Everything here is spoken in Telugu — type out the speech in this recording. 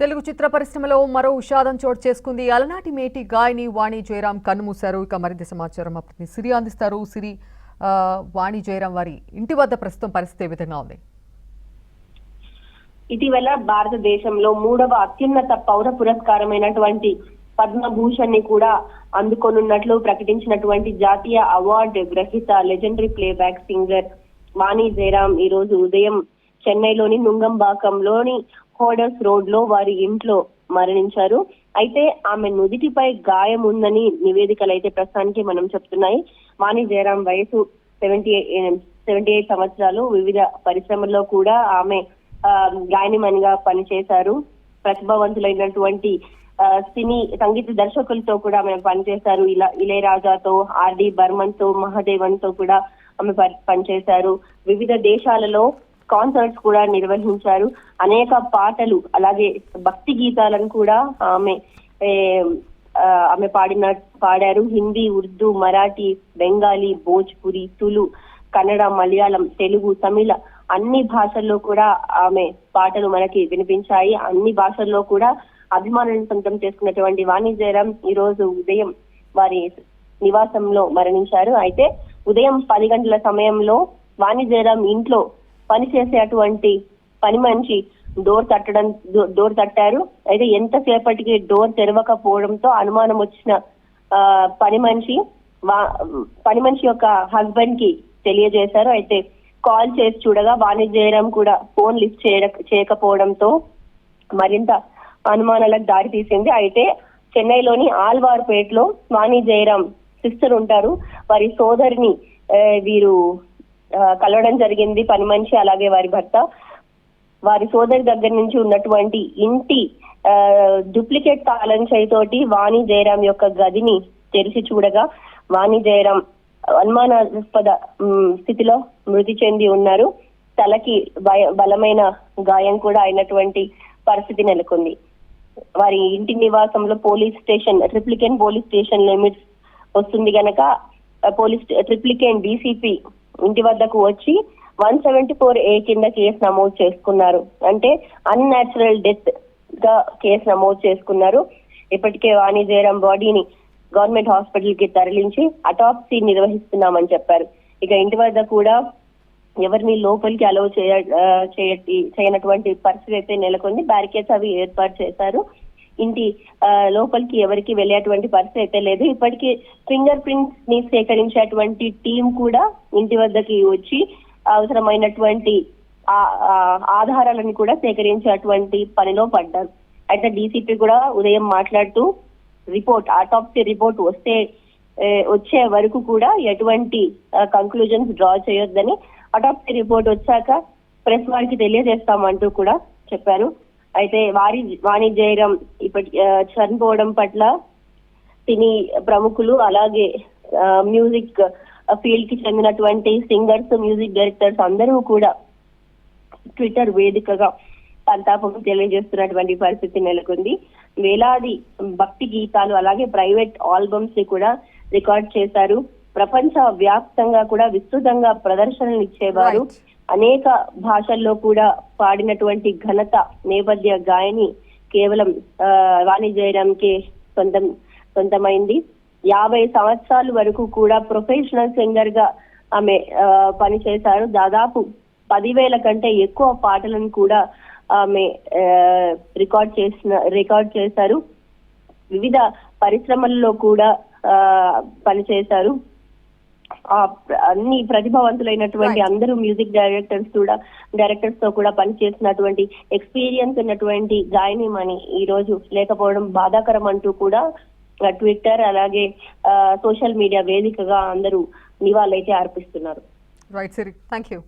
తెలుగు చిత్ర పరిశ్రమలో మరో విషాదం చోటు చేసుకుంది. అలనాటి మేటి గాయని వాణి జయరాం కన్నుమూశారు. ఇక మరింత సమాచారం అప్పటి సిరి అందిస్తారు. సిరి, వాణి జయరాం వారి ఇంటి వద్ద ప్రస్తుతం పరిస్థితి ఏ విధంగా ఉంది? ఇటీవల భారతదేశంలో 3వ అత్యున్నత పౌర పురస్కారమైనటువంటి పద్మభూషణ్ ని కూడా అందుకోనున్నట్లు ప్రకటించినటువంటి జాతీయ అవార్డు గ్రహీత లెజెండరీ ప్లేబ్యాక్ సింగర్ వాణి జయరాం ఈ రోజు ఉదయం చెన్నైలోని నుంగంబాకంలోని హోడర్స్ రోడ్ లో వారి ఇంట్లో మరణించారు. అయితే ఆమె నుదిటిపై గాయం ఉందని నివేదికలు అయితే ప్రస్తుతానికి మనం చెప్తున్నాయి. వాణి జయరాం వయసు 78 సంవత్సరాలు. వివిధ పరిశ్రమల్లో కూడా ఆమె గాయనిమణిగా పనిచేశారు. ప్రతిభావంతులైనటువంటి సినీ సంగీత దర్శకులతో కూడా ఆమె పనిచేశారు. ఇళయరాజాతో, ఆర్డి బర్మన్ తో, మహాదేవన్ తో కూడా ఆమె పనిచేశారు. వివిధ దేశాలలో కాన్సర్ట్స్ కూడా నిర్వహించారు. అనేక పాటలు అలాగే భక్తి గీతాలను కూడా ఆమె పాడారు. హిందీ, ఉర్దూ, మరాఠీ, బెంగాలీ, భోజ్పురి, తులు, కన్నడ, మలయాళం, తెలుగు, తమిళ అన్ని భాషల్లో కూడా ఆమె పాటలు మనకి వినిపించాయి. అన్ని భాషల్లో కూడా అభిమానులను సొంతం చేసుకున్నటువంటి వాణి జయరాం ఈ రోజు ఉదయం వారి నివాసంలో మరణించారు. అయితే ఉదయం 10 గంటల సమయంలో వాణి జయరాం ఇంట్లో పనిచేసే అటువంటి పని మనిషి డోర్ తట్టారు. అయితే ఎంతసేపటికి డోర్ తెరవకపోవడంతో అనుమానం వచ్చిన పని మనిషి యొక్క హస్బెండ్ కి తెలియజేశారు. అయితే కాల్ చేసి చూడగా వాణి జయరాం కూడా ఫోన్ లిఫ్ట్ చేయకపోవడంతో మరింత అనుమానాలకు దారి తీసింది. అయితే చెన్నైలోని ఆల్వార్పేటలో వాణి జయరాం సిస్టర్ ఉంటారు. వారి సోదరిని వీరు కలవడం జరిగింది. పని మనిషి అలాగే వారి భర్త. వారి సోదరి దగ్గర నుంచి ఉన్నటువంటి ఇంటి డూప్లికేట్ తాళం చేయితోటి వాణి జయరాం యొక్క గదిని తెరిచి చూడగా వాణి జయరాం అనుమానాస్పద స్థితిలో మృతి చెంది ఉన్నారు. తలకి బలమైన గాయం కూడా అయినటువంటి పరిస్థితి నెలకొంది. వారి ఇంటి నివాసంలో ట్రిప్లికేన్ పోలీస్ స్టేషన్ లిమిట్స్ వస్తుంది గనక ట్రిప్లికేన్ డీసీపీ ఇంటి వద్దకు వచ్చి 174A కింద కేసు నమోదు చేసుకున్నారు. అంటే అన్‌న్యాచురల్ డెత్ గా కేసు నమోదు చేసుకున్నారు. ఇప్పటికే వాణి జయరాం బాడీని గవర్నమెంట్ హాస్పిటల్ కి తరలించి అటాప్సీ నిర్వహిస్తున్నామని చెప్పారు. ఇక ఇంటి వద్ద కూడా ఎవరిని లోపలికి అలౌ చేయనటువంటి పరిస్థితి అయితే నెలకొంది. బ్యారికేడ్స్ అవి ఏర్పాటు చేశారు. ఇంటి లోపలికి ఎవరికి వెళ్ళేటువంటి పరిస్థితి అయితే లేదు. ఇప్పటికీ ఫింగర్ ప్రింట్స్ ని సేకరించేటువంటి టీం కూడా ఇంటి వద్దకి వచ్చి అవసరమైనటువంటి ఆధారాలను కూడా సేకరించేటువంటి పనిలో పడ్డారు. అయితే డీసీపీ కూడా ఉదయం మాట్లాడుతూ ఆటాప్సీ రిపోర్ట్ వచ్చే వరకు కూడా ఎటువంటి కంక్లూజన్స్ డ్రా చేయొద్దని, ఆటాప్సీ రిపోర్ట్ వచ్చాక ప్రెస్ వారికి తెలియజేస్తామంటూ కూడా చెప్పారు. అయితే వాణి జయరాం చనిపోవడం పట్ల సినీ ప్రముఖులు అలాగే మ్యూజిక్ ఫీల్డ్ కి చెందినటువంటి సింగర్స్, మ్యూజిక్ డైరెక్టర్స్ అందరూ కూడా ట్విట్టర్ వేదికగా సంతాపం తెలియజేస్తున్నటువంటి పరిస్థితి నెలకొంది. వేలాది భక్తి గీతాలు అలాగే ప్రైవేట్ ఆల్బమ్స్ ని కూడా రికార్డ్ చేశారు. ప్రపంచ వ్యాప్తంగా కూడా విస్తృతంగా ప్రదర్శనలు ఇచ్చేవారు. అనేక భాషల్లో కూడా పాడినటువంటి ఘనత నేపథ్య గాయని కేవలం వాణి జయరాంకి సొంతమైంది. 50 సంవత్సరాల వరకు కూడా ప్రొఫెషనల్ సింగర్ గా ఆమె పనిచేశారు. దాదాపు 10,000 కంటే ఎక్కువ పాటలను కూడా ఆమె రికార్డ్ చేశారు. వివిధ పరిశ్రమల్లో కూడా పనిచేశారు. అన్ని ప్రతిభావంతులైనటువంటి అందరూ మ్యూజిక్ డైరెక్టర్స్ తో కూడా పనిచేసినటువంటి ఎక్స్పీరియన్స్ ఉన్నటువంటి గాయనిమణి ఈ రోజు లేకపోవడం బాధాకరం అంటూ కూడా ట్విట్టర్ అలాగే సోషల్ మీడియా వేదికగా అందరూ నివాళులైతే అర్పిస్తున్నారు. రైట్ సిరి, థాంక్యూ.